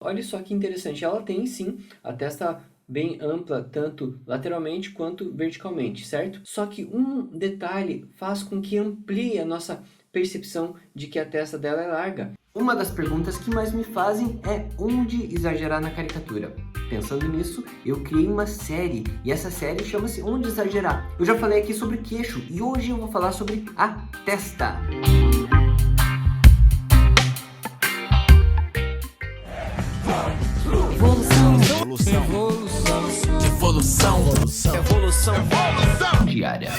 Olha só que interessante, ela tem sim a testa bem ampla, tanto lateralmente quanto verticalmente, certo? Só que um detalhe faz com que amplie a nossa percepção de que a testa dela é larga. Uma das perguntas que mais me fazem é onde exagerar na caricatura. Pensando nisso, eu criei uma série, e essa série chama-se Onde Exagerar. Eu já falei aqui sobre queixo, e hoje eu vou falar sobre a testa. Evolução diária.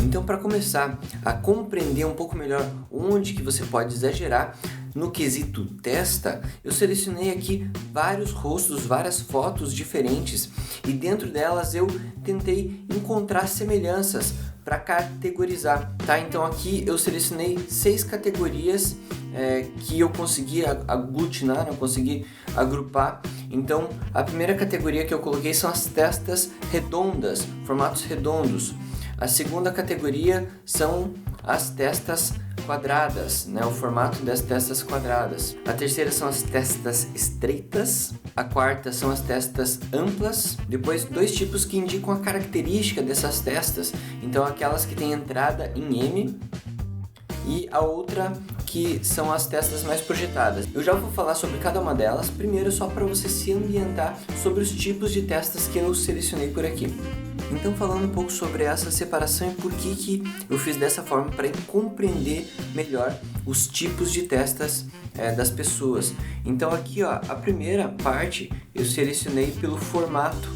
Então, para começar a compreender um pouco melhor onde que você pode exagerar no quesito testa, eu selecionei aqui vários rostos, várias fotos diferentes, e dentro delas eu tentei encontrar semelhanças para categorizar, tá? Então aqui eu selecionei 6 categorias que eu consegui aglutinar, eu consegui agrupar. Então a primeira categoria que eu coloquei são as testas redondas, formatos redondos. A segunda categoria são as testas quadradas, né? O formato das testas quadradas. A terceira são as testas estreitas. A quarta são as testas amplas. Depois, 2 tipos que indicam a característica dessas testas. Então, aquelas que têm entrada em M, e a outra que são as testas mais projetadas. Eu já vou falar sobre cada uma delas, primeiro só para você se ambientar sobre os tipos de testas que eu selecionei por aqui. Então, falando um pouco sobre essa separação e por que eu fiz dessa forma, para compreender melhor os tipos de testas das pessoas. Então aqui, ó, a primeira parte eu selecionei pelo formato,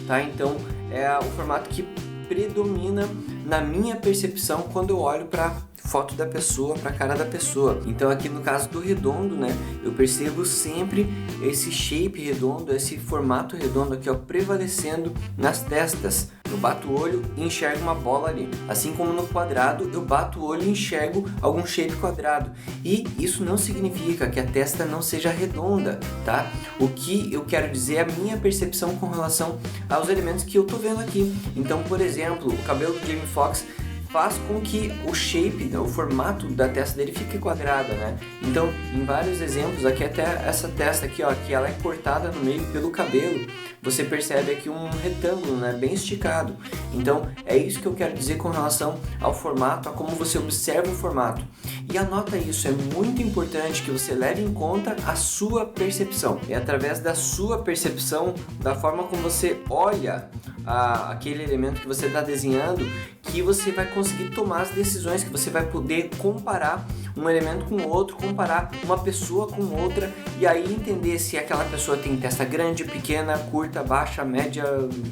tá? Então é o formato que predomina na minha percepção quando eu olho para foto da pessoa, para a cara da pessoa. Então aqui no caso do redondo, né, eu percebo sempre esse shape redondo, esse formato redondo aqui, ó, prevalecendo nas testas. Eu bato o olho e enxergo uma bola ali. Assim como no quadrado, eu bato o olho e enxergo algum shape quadrado. E isso não significa que a testa não seja redonda, tá? O que eu quero dizer é a minha percepção com relação aos elementos que eu tô vendo aqui. Então, por exemplo, o cabelo do Jamie Foxx faz com que o shape, o formato da testa dele fique quadrada, né? Então, em vários exemplos, aqui até essa testa aqui, ó, que ela é cortada no meio pelo cabelo, você percebe aqui um retângulo, né, bem esticado. Então, é isso que eu quero dizer com relação ao formato, a como você observa o formato. E anota isso, é muito importante que você leve em conta a sua percepção. É através da sua percepção, da forma como você olha aquele elemento que você está desenhando, que você vai conseguir tomar as decisões, que você vai poder comparar um elemento com outro, comparar uma pessoa com outra, e aí entender se aquela pessoa tem testa grande, pequena, curta, baixa, média,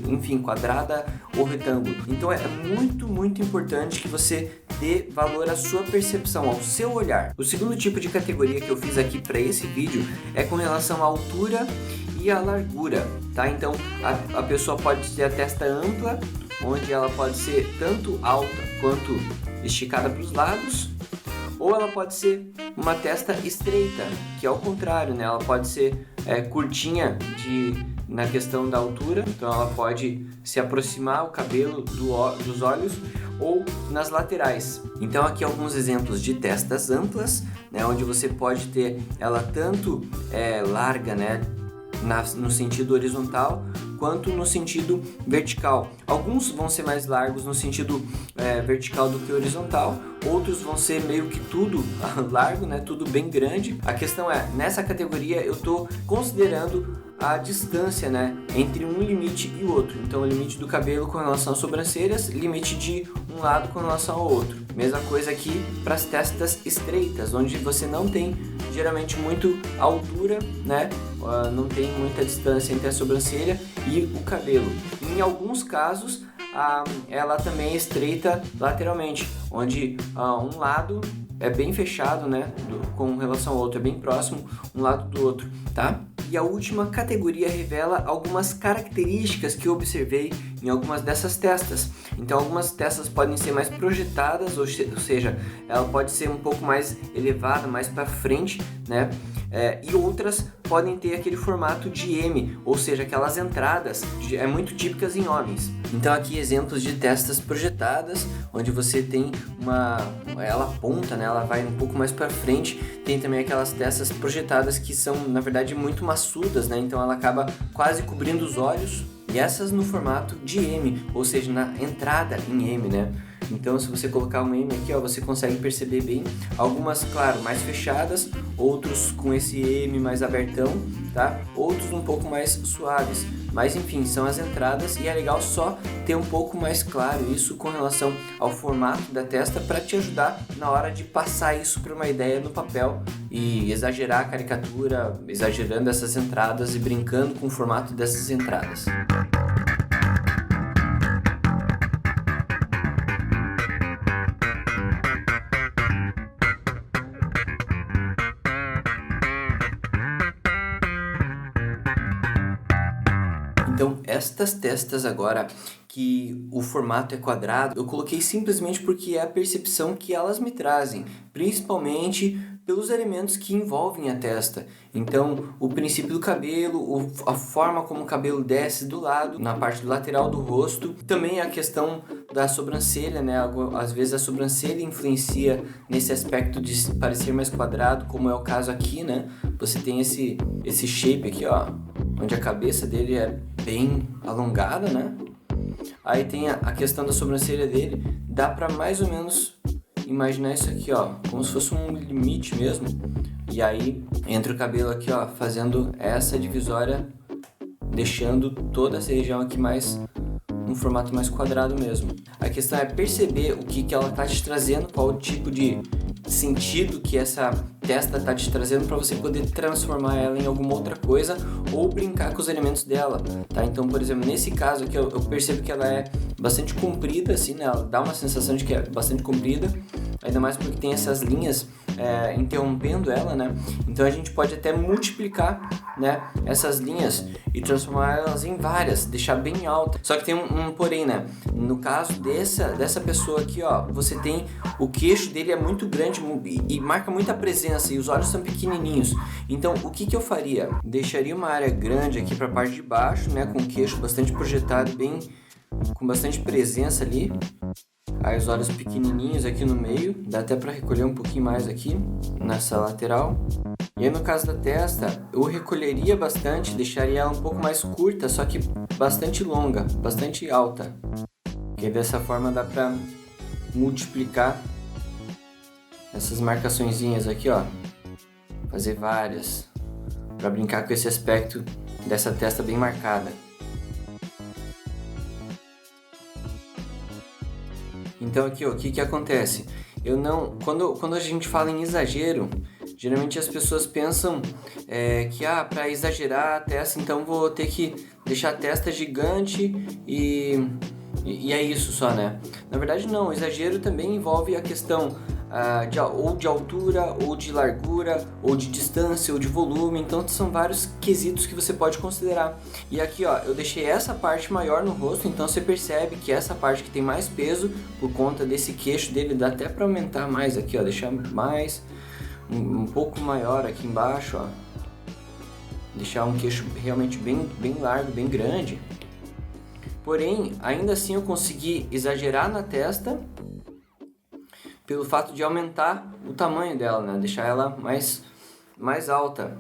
enfim, quadrada ou retângulo. Então é muito, muito importante que você dê valor à sua percepção, ao seu olhar. O segundo tipo de categoria que eu fiz aqui para esse vídeo é com relação à altura e à largura, tá? Então a pessoa pode ter a testa ampla, onde ela pode ser tanto alta quanto esticada para os lados, ou ela pode ser uma testa estreita, que é o contrário, né? Ela pode ser curtinha na questão da altura, então ela pode se aproximar o cabelo dos olhos, ou nas laterais. Então aqui alguns exemplos de testas amplas, né? Onde você pode ter ela tanto larga, né, no sentido horizontal, quanto no sentido vertical. Alguns vão ser mais largos no sentido vertical do que horizontal, outros vão ser meio que tudo largo, né? Tudo bem grande. A questão é, nessa categoria eu estou considerando a distância, né, entre um limite e o outro. Então o limite do cabelo com relação às sobrancelhas, limite de um lado com relação ao outro. Mesma coisa aqui para as testas estreitas, onde você não tem geralmente muito altura, né? Não tem muita distância entre a sobrancelha e o cabelo. Em alguns casos, ela também é estreita lateralmente, onde um lado é bem fechado, né, com relação ao outro, é bem próximo um lado do outro, tá? E a última categoria revela algumas características que eu observei em algumas dessas testas. Então algumas testas podem ser mais projetadas, ou seja, ela pode ser um pouco mais elevada, mais para frente, né? e outras podem ter aquele formato de M, ou seja, aquelas entradas muito típicas em homens. Então aqui exemplos de testas projetadas, onde você tem ela aponta, né? Ela vai um pouco mais para frente. Tem também aquelas testas projetadas que são, na verdade, muito maçudas, né? Então ela acaba quase cobrindo os olhos. E essas no formato de M, ou seja, na entrada em M, né? Então, se você colocar um M aqui, ó, você consegue perceber bem algumas, claro, mais fechadas, outros com esse M mais abertão, tá? Outros um pouco mais suaves. Mas enfim, são as entradas e é legal só ter um pouco mais claro isso com relação ao formato da testa para te ajudar na hora de passar isso para uma ideia no papel e exagerar a caricatura, exagerando essas entradas e brincando com o formato dessas entradas. Então, estas testas agora, que o formato é quadrado, eu coloquei simplesmente porque é a percepção que elas me trazem, principalmente pelos elementos que envolvem a testa. Então, o princípio do cabelo, a forma como o cabelo desce do lado, na parte lateral do rosto. Também a questão da sobrancelha, né? Às vezes a sobrancelha influencia nesse aspecto de parecer mais quadrado, como é o caso aqui, né? Você tem esse shape aqui, ó, onde a cabeça dele é bem alongada, né? Aí tem a questão da sobrancelha dele, dá pra mais ou menos imaginar isso aqui, ó, como se fosse um limite mesmo. E aí entra o cabelo aqui, ó, fazendo essa divisória, deixando toda essa região aqui mais um formato mais quadrado mesmo. A questão é perceber o que ela tá te trazendo, qual o tipo de sentido que essa testa tá te trazendo para você poder transformar ela em alguma outra coisa ou brincar com os elementos dela, tá? Então, por exemplo, nesse caso aqui eu percebo que ela é bastante comprida, assim, né? Ela dá uma sensação de que é bastante comprida, ainda mais porque tem essas linhas interrompendo ela, né? Então a gente pode até multiplicar, né, essas linhas e transformar elas em várias, deixar bem alta. Só que tem um porém, né? No caso dessa pessoa aqui, ó, você tem o queixo dele é muito grande e marca muita presença e os olhos são pequenininhos. Então o que eu faria? Deixaria uma área grande aqui para a parte de baixo, né, com o queixo bastante projetado, com bastante presença ali. Aí os olhos pequenininhos aqui no meio, dá até para recolher um pouquinho mais aqui nessa lateral. E aí no caso da testa, eu recolheria bastante, deixaria ela um pouco mais curta, só que bastante longa, bastante alta. Que dessa forma dá para multiplicar essas marcaçõezinhas aqui, ó. Fazer várias, para brincar com esse aspecto dessa testa bem marcada. Então aqui, ó, o que acontece? Quando a gente fala em exagero, geralmente as pessoas pensam que para exagerar a testa, então vou ter que deixar a testa gigante e é isso só, né? Na verdade não, o exagero também envolve a questão ou de altura, ou de largura, ou de distância, ou de volume. Então são vários quesitos que você pode considerar. E aqui, ó, eu deixei essa parte maior no rosto, então você percebe que essa parte que tem mais peso, por conta desse queixo dele, dá até para aumentar mais aqui, ó, deixar mais um pouco maior aqui embaixo, ó. Deixar um queixo realmente bem largo, bem grande. Porém, ainda assim eu consegui exagerar na testa pelo fato de aumentar o tamanho dela, né? Deixar ela mais alta.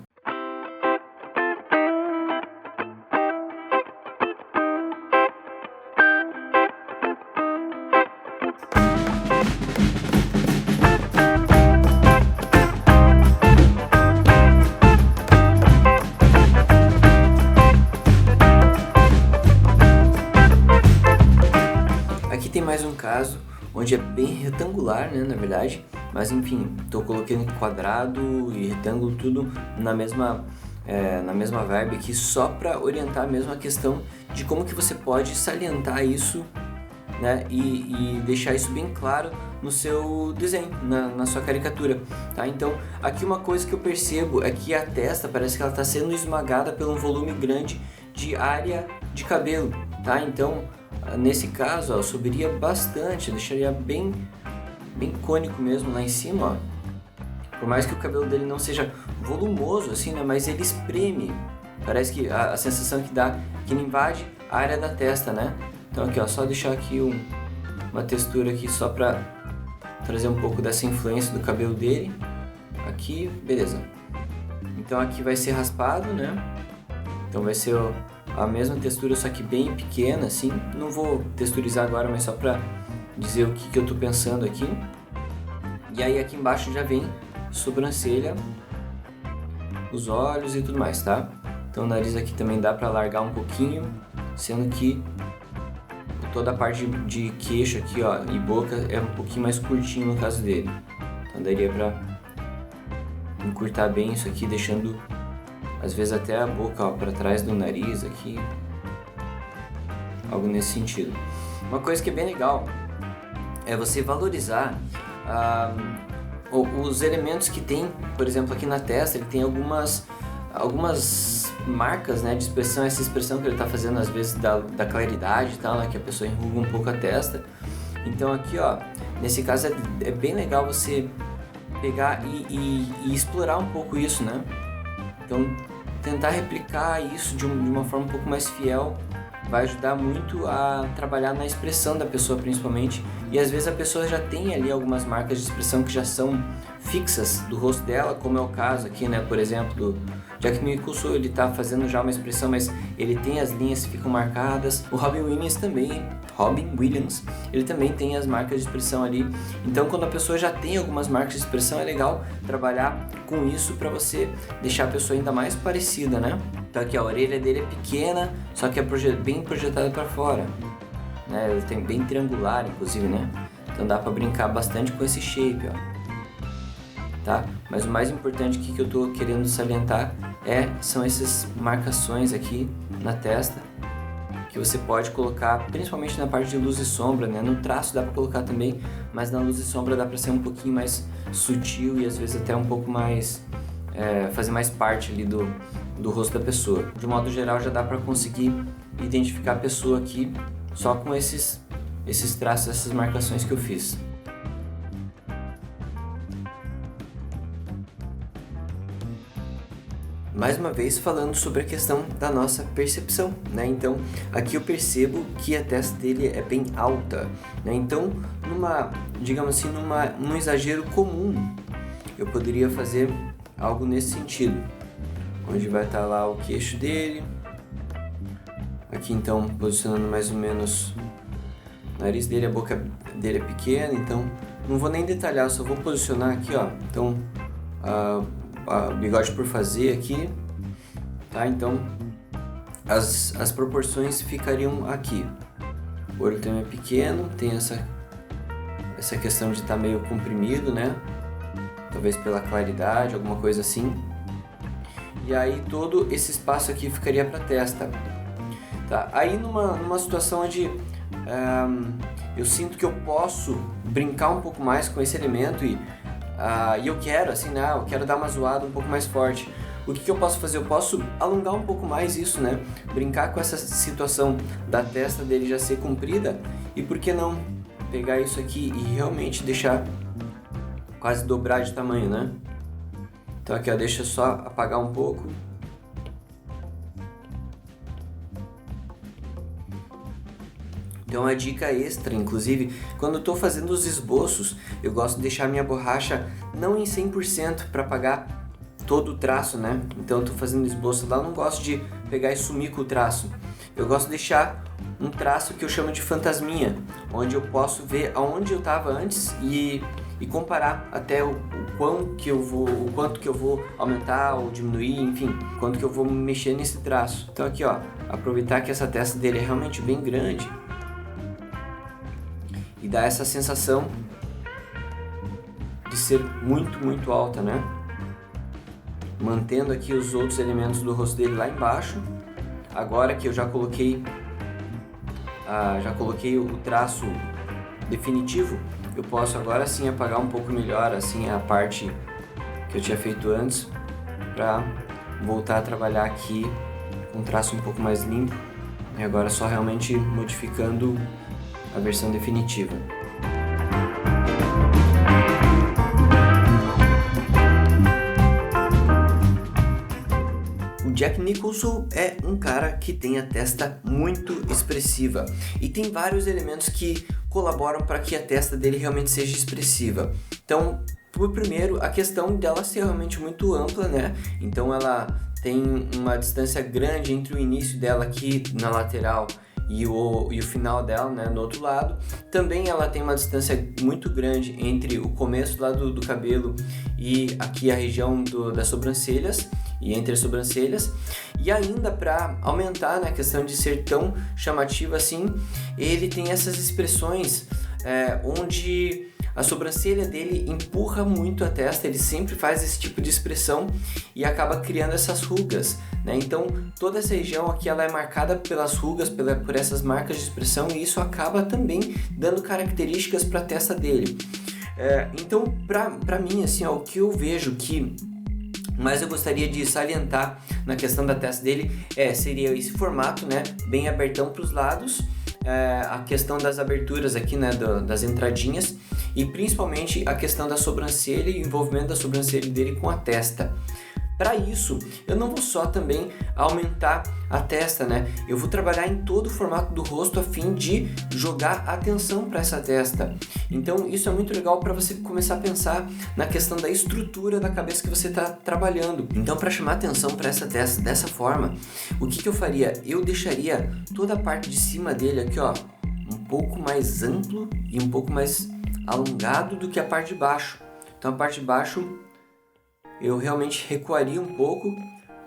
Aqui tem mais um caso onde é bem retangular, né, na verdade, mas enfim, estou colocando quadrado e retângulo tudo na mesma vibe aqui, só para orientar mesmo a questão de como que você pode salientar isso, né, e deixar isso bem claro no seu desenho, na sua caricatura, tá? Então, aqui uma coisa que eu percebo é que a testa parece que ela está sendo esmagada por um volume grande de área de cabelo, tá? Então, nesse caso, ó, eu subiria bastante, deixaria bem cônico mesmo lá em cima, ó. Por mais que o cabelo dele não seja volumoso assim, né? Mas ele espreme. Parece que a sensação que dá que ele invade a área da testa, né? Então aqui, ó, só deixar aqui uma textura aqui só pra trazer um pouco dessa influência do cabelo dele. Aqui, beleza. Então aqui vai ser raspado, né? Então vai ser a mesma textura, só que bem pequena, assim. Não vou texturizar agora, mas só pra dizer o que eu tô pensando aqui. E aí aqui embaixo já vem sobrancelha, os olhos e tudo mais, tá? Então o nariz aqui também dá pra alargar um pouquinho, sendo que toda a parte de queixo aqui, ó, e boca é um pouquinho mais curtinho no caso dele. Então daria pra encurtar bem isso aqui, deixando às vezes até a boca, ó, pra trás do nariz aqui. Algo nesse sentido. Uma coisa que é bem legal é você valorizar os elementos que tem, por exemplo, aqui na testa. Ele tem algumas marcas, né, de expressão, essa expressão que ele está fazendo às vezes da claridade e tal, né, que a pessoa enruga um pouco a testa. Então aqui, ó, nesse caso é bem legal você pegar e explorar um pouco isso, né? Então tentar replicar isso de uma forma um pouco mais fiel vai ajudar muito a trabalhar na expressão da pessoa, principalmente. E às vezes a pessoa já tem ali algumas marcas de expressão que já são fixas do rosto dela, como é o caso aqui, né, por exemplo, do Jack Nicholson. Ele tá fazendo já uma expressão, mas ele tem as linhas que ficam marcadas. O Robin Williams, ele também tem as marcas de expressão ali. Então quando a pessoa já tem algumas marcas de expressão, é legal trabalhar com isso para você deixar a pessoa ainda mais parecida, né? Então aqui a orelha dele é pequena, só que é bem projetada para fora, né? Ele tem bem triangular, inclusive, né? Então dá para brincar bastante com esse shape, ó. Tá? Mas o mais importante aqui que eu tô querendo salientar são essas marcações aqui na testa, que você pode colocar principalmente na parte de luz e sombra, né? No traço dá para colocar também, mas na luz e sombra dá para ser um pouquinho mais sutil e às vezes até um pouco mais fazer mais parte ali do rosto da pessoa. De modo geral já dá para conseguir identificar a pessoa aqui só com esses traços, essas marcações que eu fiz. Mais uma vez falando sobre a questão da nossa percepção, né? Então aqui eu percebo que a testa dele é bem alta, né? Então digamos assim, num exagero comum, eu poderia fazer algo nesse sentido, onde vai estar lá o queixo dele, aqui então posicionando mais ou menos o nariz dele, a boca dele é pequena, então não vou nem detalhar, só vou posicionar aqui, ó. Então bigode por fazer aqui, tá? Então as proporções ficariam aqui. O olho também é pequeno, tem essa questão de estar meio comprimido, né? Talvez pela claridade, alguma coisa assim. E aí todo esse espaço aqui ficaria para a testa, tá? Aí numa situação onde eu sinto que eu posso brincar um pouco mais com esse elemento e eu quero, assim, né? Eu quero dar uma zoada um pouco mais forte. O que eu posso fazer? Eu posso alongar um pouco mais isso, né? Brincar com essa situação da testa dele já ser comprida. E por que não pegar isso aqui e realmente deixar quase dobrar de tamanho, né? Então aqui, ó, deixa eu só apagar um pouco. Então uma dica extra, inclusive, quando eu estou fazendo os esboços, eu gosto de deixar minha borracha não em 100% para apagar todo o traço, né? Então eu estou fazendo esboço lá, eu não gosto de pegar e sumir com o traço. Eu gosto de deixar um traço que eu chamo de fantasminha, onde eu posso ver aonde eu estava antes e comparar até o quanto que eu vou aumentar ou diminuir, enfim, quanto que eu vou mexer nesse traço. Então aqui, ó, aproveitar que essa testa dele é realmente bem grande e dá essa sensação de ser muito, muito alta, né? Mantendo aqui os outros elementos do rosto dele lá embaixo. Agora que eu já coloquei o traço definitivo, eu posso agora sim apagar um pouco melhor assim a parte que eu tinha feito antes, para voltar a trabalhar aqui com um traço um pouco mais limpo, e agora só realmente modificando a versão definitiva. Jack Nicholson é um cara que tem a testa muito expressiva e tem vários elementos que colaboram para que a testa dele realmente seja expressiva. Então, por primeiro, a questão dela ser realmente muito ampla, né? Então ela tem uma distância grande entre o início dela aqui na lateral e o final dela, né, no outro lado. Também ela tem uma distância muito grande entre o começo lá do cabelo e aqui a região das sobrancelhas e entre as sobrancelhas. E ainda para aumentar, né, a questão de ser tão chamativa assim, ele tem essas expressões onde a sobrancelha dele empurra muito a testa, ele sempre faz esse tipo de expressão e acaba criando essas rugas, né? Então toda essa região aqui ela é marcada pelas rugas, por essas marcas de expressão, e isso acaba também dando características para a testa dele. Então para mim, assim, o que eu vejo que mais eu gostaria de salientar na questão da testa dele seria esse formato, né, bem abertão para os lados, a questão das aberturas aqui, né, das entradinhas, e principalmente a questão da sobrancelha e o envolvimento da sobrancelha dele com a testa. Para isso, eu não vou só também aumentar a testa, né? Eu vou trabalhar em todo o formato do rosto a fim de jogar atenção para essa testa. Então, isso é muito legal para você começar a pensar na questão da estrutura da cabeça que você está trabalhando. Então, para chamar atenção para essa testa dessa forma, o que eu faria? Eu deixaria toda a parte de cima dele aqui, ó, um pouco mais amplo e um pouco mais alongado do que a parte de baixo. Então, a parte de baixo eu realmente recuaria um pouco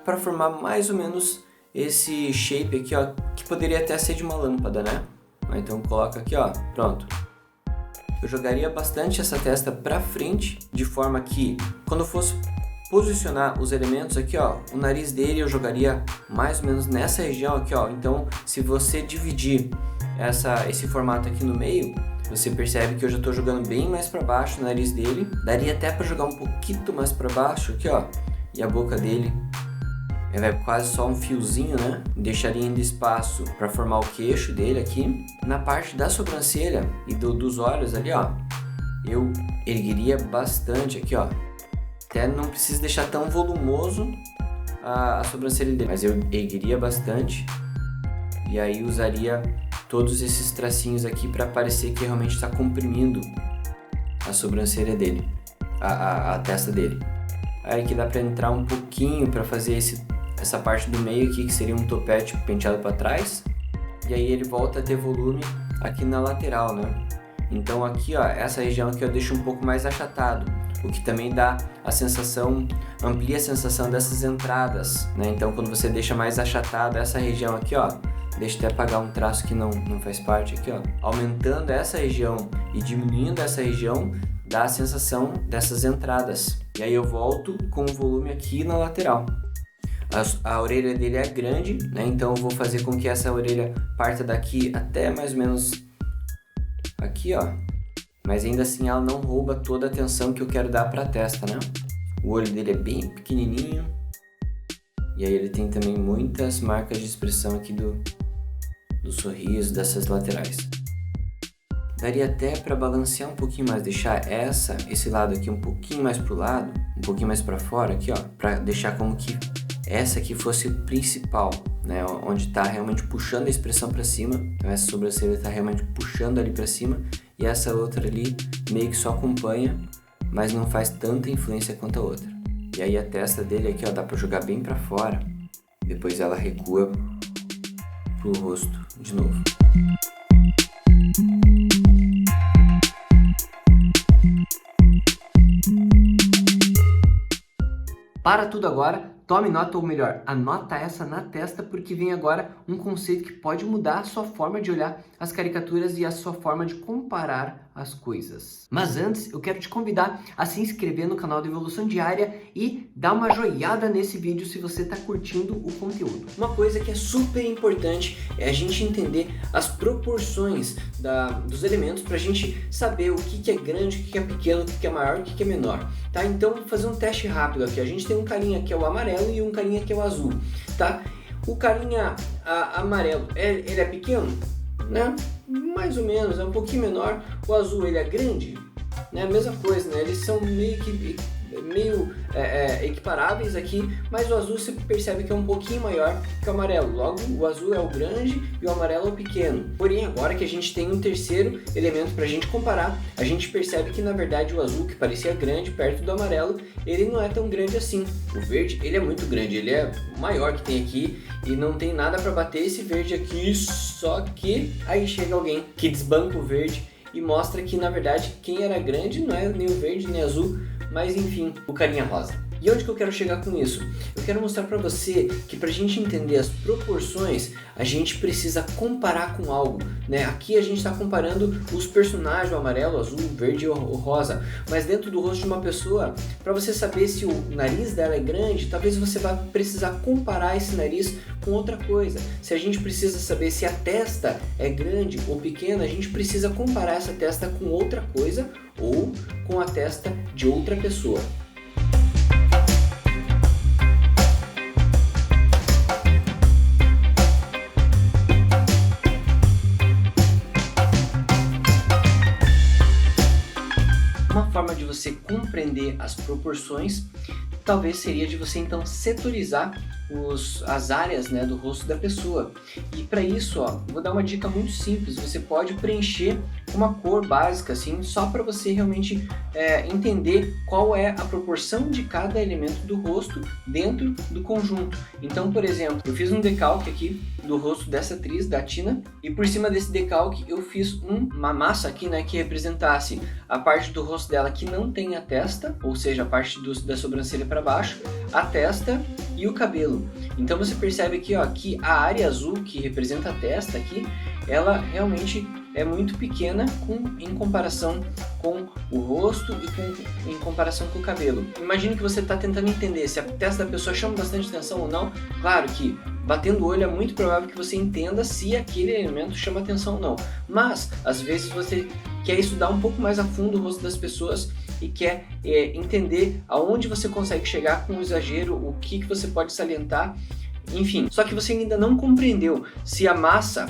para formar mais ou menos esse shape aqui, ó, que poderia até ser de uma lâmpada, né? Então coloca aqui, ó, pronto. Eu jogaria bastante essa testa para frente, de forma que quando eu fosse posicionar os elementos aqui, ó, o nariz dele eu jogaria mais ou menos nessa região aqui, ó. Então, se você dividir esse formato aqui no meio, você percebe que eu já estou jogando bem mais para baixo o nariz dele. Daria até para jogar um pouquinho mais para baixo aqui, ó. E a boca dele é quase só um fiozinho, né? Deixaria ainda espaço para formar o queixo dele aqui. Na parte da sobrancelha e dos olhos ali, ó, eu ergueria bastante aqui, ó. Até não precisa deixar tão volumoso a sobrancelha dele, mas eu ergueria bastante. E aí usaria todos esses tracinhos aqui para parecer que realmente está comprimindo a sobrancelha dele, a testa dele. Aí que dá para entrar um pouquinho para fazer essa parte do meio aqui, que seria um topete penteado para trás. E aí ele volta a ter volume aqui na lateral, né? Então aqui, ó, essa região aqui eu deixo um pouco mais achatado, o que também dá a sensação, amplia a sensação dessas entradas, né? Então quando você deixa mais achatado essa região aqui, ó, deixa eu até apagar um traço que não faz parte aqui, ó. Aumentando essa região e diminuindo essa região, dá a sensação dessas entradas. E aí eu volto com o volume aqui na lateral. A orelha dele é grande, né? Então eu vou fazer com que essa orelha parta daqui até mais ou menos aqui, ó. Mas ainda assim ela não rouba toda a atenção que eu quero dar para a testa, né? O olho dele é bem pequenininho. E aí ele tem também muitas marcas de expressão aqui do sorriso, dessas laterais. Daria até para balancear um pouquinho mais, deixar esse lado aqui um pouquinho mais pro lado, um pouquinho mais para fora aqui, ó, para deixar como que essa aqui fosse o principal, né, onde tá realmente puxando a expressão para cima. Então essa sobrancelha tá realmente puxando ali para cima e essa outra ali meio que só acompanha, mas não faz tanta influência quanto a outra. E aí a testa dele aqui, ó, dá para jogar bem para fora. Depois ela recua pro rosto de novo. Para tudo agora, tome nota, ou melhor, anota essa na testa, porque vem agora um conceito que pode mudar a sua forma de olhar as caricaturas e a sua forma de comparar as coisas. Mas antes, eu quero te convidar a se inscrever no canal do Evolução Diária e dar uma joinha nesse vídeo se você está curtindo o conteúdo. Uma coisa que é super importante é a gente entender as proporções dos elementos para a gente saber o que é grande, o que é pequeno, o que é maior, o que é menor. Tá? Então, vou fazer um teste rápido aqui. A gente tem um carinha que é o amarelo e um carinha que é o azul. Tá? O carinha amarelo, ele é pequeno? Né? Mais ou menos, é um pouquinho menor. O azul, ele é grande? Né? A mesma coisa, né? Eles são meio que meio equiparáveis aqui, mas o azul você percebe que é um pouquinho maior que o amarelo. Logo, o azul é o grande e o amarelo é o pequeno. Porém, agora que a gente tem um terceiro elemento para a gente comparar, a gente percebe que na verdade o azul, que parecia grande perto do amarelo, ele não é tão grande assim. O verde, ele é muito grande, ele é o maior que tem aqui e não tem nada para bater esse verde aqui, só que aí chega alguém que desbanca o verde e mostra que na verdade quem era grande não é nem o verde nem o azul, mas enfim, o carinha rosa. E onde que eu quero chegar com isso? Eu quero mostrar para você que para a gente entender as proporções, a gente precisa comparar com algo, né? Aqui a gente está comparando os personagens, o amarelo, o azul, o verde e o rosa, mas dentro do rosto de uma pessoa, para você saber se o nariz dela é grande, talvez você vá precisar comparar esse nariz com outra coisa. Se a gente precisa saber se a testa é grande ou pequena, a gente precisa comparar essa testa com outra coisa ou com a testa de outra pessoa. Uma forma de você compreender as proporções talvez seria de você então setorizar as áreas, né, do rosto da pessoa. E para isso, vou dar uma dica muito simples. Você pode preencher uma cor básica, assim, só para você realmente entender qual é a proporção de cada elemento do rosto dentro do conjunto. Então, por exemplo, eu fiz um decalque aqui do rosto dessa atriz, da Tina, e por cima desse decalque eu fiz uma massa aqui, né, que representasse a parte do rosto dela que não tem a testa, ou seja, a parte da sobrancelha para baixo, a testa e o cabelo. Então você percebe aqui, que a área azul que representa a testa aqui, ela realmente é muito pequena em comparação com o rosto e em comparação com o cabelo. Imagine que você está tentando entender se a testa da pessoa chama bastante atenção ou não. Claro que batendo o olho é muito provável que você entenda se aquele elemento chama atenção ou não. Mas às vezes você quer estudar um pouco mais a fundo o rosto das pessoas e quer entender aonde você consegue chegar com o exagero, o que você pode salientar, enfim. Só que você ainda não compreendeu se a massa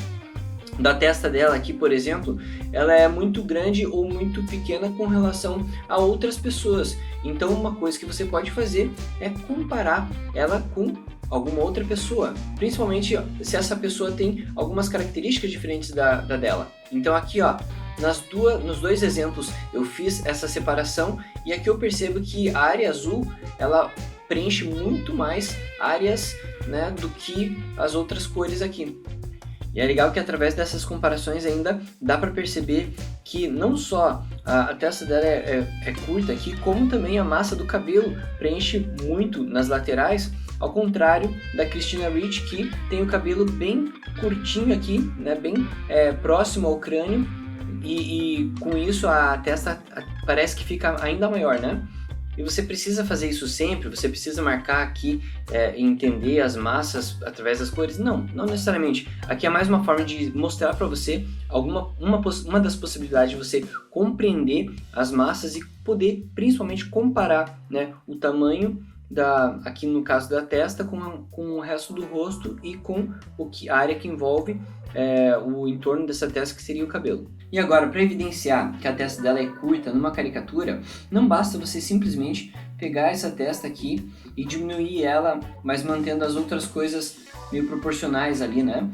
da testa dela aqui, por exemplo, ela é muito grande ou muito pequena com relação a outras pessoas. Então uma coisa que você pode fazer é comparar ela com alguma outra pessoa, principalmente se essa pessoa tem algumas características diferentes da dela. Então aqui, nos dois exemplos eu fiz essa separação e aqui eu percebo que a área azul ela preenche muito mais áreas, né, do que as outras cores aqui. E é legal que através dessas comparações ainda dá para perceber que não só a testa dela é curta aqui, como também a massa do cabelo preenche muito nas laterais, ao contrário da Christina Ricci, que tem o cabelo bem curtinho aqui, né, bem próximo ao crânio, e com isso a testa parece que fica ainda maior, né? E você precisa fazer isso sempre, você precisa marcar aqui e entender as massas através das cores? Não necessariamente. Aqui é mais uma forma de mostrar para você uma das possibilidades de você compreender as massas e poder principalmente comparar, né, o tamanho aqui no caso da testa com o resto do rosto e com a área que envolve o entorno dessa testa, que seria o cabelo. E agora, para evidenciar que a testa dela é curta numa caricatura, não basta você simplesmente pegar essa testa aqui e diminuir ela, mas mantendo as outras coisas meio proporcionais ali, né?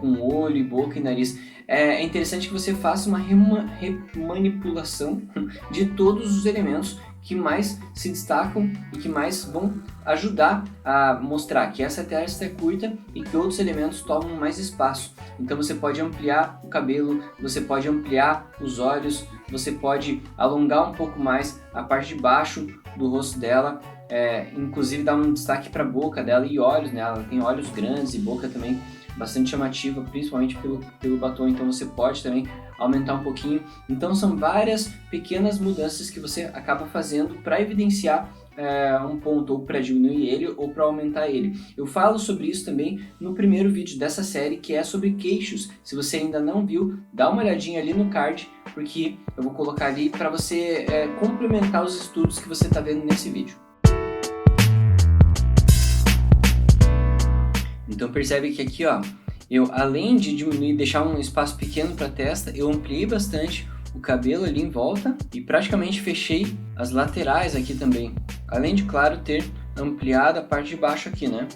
Com olho, boca e nariz. É interessante que você faça uma remanipulação de todos os elementos que mais se destacam e que mais vão ajudar a mostrar que essa testa é curta e que outros elementos tomam mais espaço. Então você pode ampliar o cabelo, você pode ampliar os olhos, você pode alongar um pouco mais a parte de baixo do rosto dela, inclusive dar um destaque para a boca dela e olhos, né? Ela tem olhos grandes e boca também bastante chamativa, principalmente pelo batom, então você pode também aumentar um pouquinho. Então são várias pequenas mudanças que você acaba fazendo para evidenciar um ponto, ou para diminuir ele ou para aumentar ele. Eu falo sobre isso também no primeiro vídeo dessa série, que é sobre queixos. Se você ainda não viu, dá uma olhadinha ali no card, porque eu vou colocar ali para você complementar os estudos que você está vendo nesse vídeo. Então percebe que aqui, eu além de diminuir, deixar um espaço pequeno para a testa, eu ampliei bastante o cabelo ali em volta e praticamente fechei as laterais aqui também. Além de, claro, ter ampliado a parte de baixo aqui, né?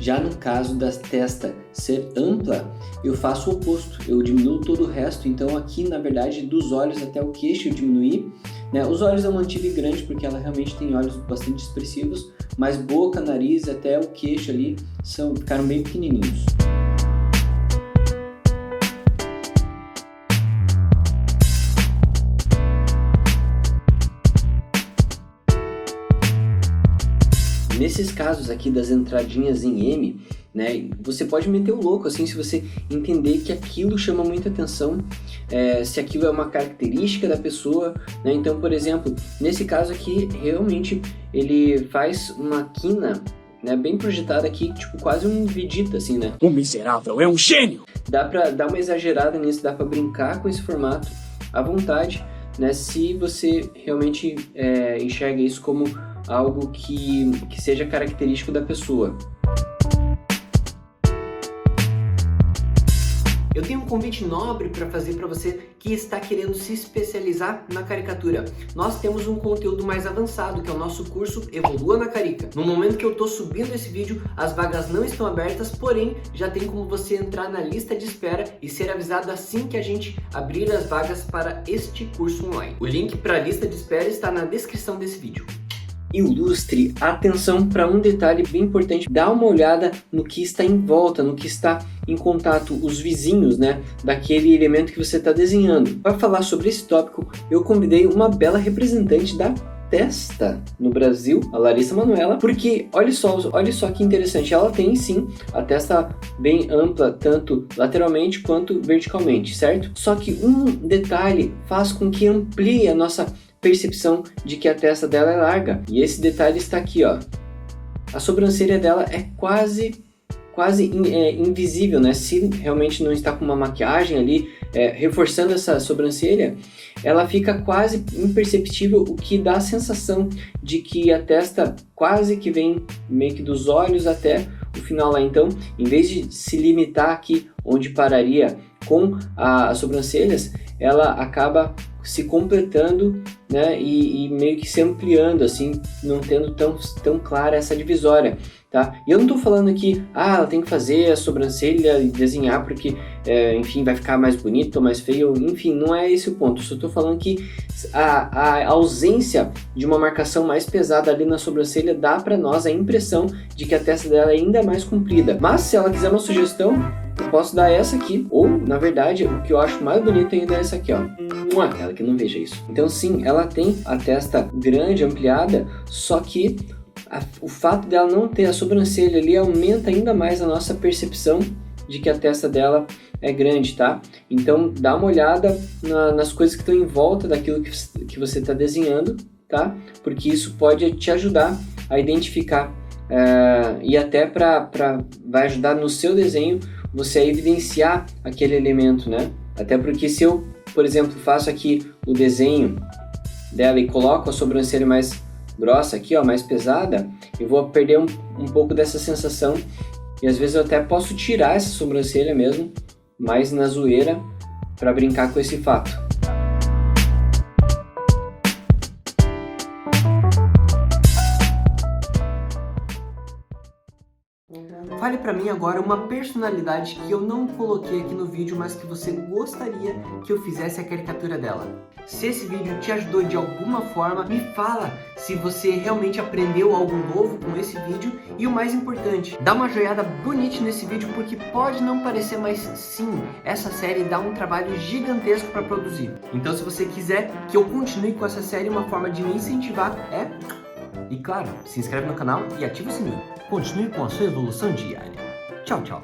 Já no caso da testa ser ampla, eu faço o oposto, eu diminuo todo o resto, então aqui na verdade dos olhos até o queixo eu diminuí, né? Os olhos eu mantive grande porque ela realmente tem olhos bastante expressivos, mas boca, nariz até o queixo ali ficaram bem pequenininhos. Nesses casos aqui das entradinhas em M, né, você pode meter o louco assim se você entender que aquilo chama muita atenção, se aquilo é uma característica da pessoa, né? Então, por exemplo, nesse caso aqui, realmente ele faz uma quina, né, bem projetada aqui, tipo quase um Vegeta assim, né? O miserável é um gênio! Dá pra dar uma exagerada nisso, dá pra brincar com esse formato à vontade, né, se você realmente enxerga isso como algo que seja característico da pessoa. Eu tenho um convite nobre para fazer para você que está querendo se especializar na caricatura. Nós temos um conteúdo mais avançado, que é o nosso curso Evolua na Carica. No momento que eu estou subindo esse vídeo, as vagas não estão abertas, porém já tem como você entrar na lista de espera e ser avisado assim que a gente abrir as vagas para este curso online. O link para a lista de espera está na descrição desse vídeo. Ilustre, atenção para um detalhe bem importante, dá uma olhada no que está em volta, no que está em contato, os vizinhos, né, daquele elemento que você está desenhando. Para falar sobre esse tópico, eu convidei uma bela representante da testa no Brasil, a Larissa Manoela, porque olha só que interessante, ela tem sim a testa bem ampla, tanto lateralmente quanto verticalmente, certo? Só que um detalhe faz com que amplie a nossa percepção de que a testa dela é larga, e esse detalhe está aqui, ó. A sobrancelha dela é quase invisível, né? Se realmente não está com uma maquiagem ali reforçando essa sobrancelha, ela fica quase imperceptível, o que dá a sensação de que a testa quase que vem meio que dos olhos até o final lá. Então, em vez de se limitar aqui onde pararia com as sobrancelhas, ela acaba se completando, né, e meio que se ampliando, assim, não tendo tão clara essa divisória, tá? E eu não tô falando aqui, ela tem que fazer a sobrancelha e desenhar porque, enfim, vai ficar mais bonito ou mais feio, enfim, não é esse o ponto. Só tô falando que a ausência de uma marcação mais pesada ali na sobrancelha dá pra nós a impressão de que a testa dela é ainda mais comprida. Mas se ela quiser uma sugestão, eu posso dar essa aqui, ou, na verdade, o que eu acho mais bonito ainda é essa aqui, ó. Ela que não veja isso. Então, sim, ela tem a testa grande, ampliada, só que o fato dela não ter a sobrancelha ali aumenta ainda mais a nossa percepção de que a testa dela é grande, tá? Então, dá uma olhada nas coisas que estão em volta daquilo que você está desenhando, tá? Porque isso pode te ajudar a identificar e até vai ajudar no seu desenho você a evidenciar aquele elemento, né? Até porque se eu, por exemplo, faço aqui o desenho dela e coloco a sobrancelha mais grossa aqui, ó, mais pesada, eu vou perder um pouco dessa sensação e às vezes eu até posso tirar essa sobrancelha mesmo, mais na zoeira, para brincar com esse fato. Fale pra mim agora uma personalidade que eu não coloquei aqui no vídeo, mas que você gostaria que eu fizesse a caricatura dela. Se esse vídeo te ajudou de alguma forma, me fala se você realmente aprendeu algo novo com esse vídeo e o mais importante, dá uma joinha bonita nesse vídeo porque pode não parecer, mas sim, essa série dá um trabalho gigantesco para produzir. Então se você quiser que eu continue com essa série, uma forma de me incentivar e claro, se inscreve no canal e ativa o sininho. Continue com a sua evolução diária. Tchau, tchau.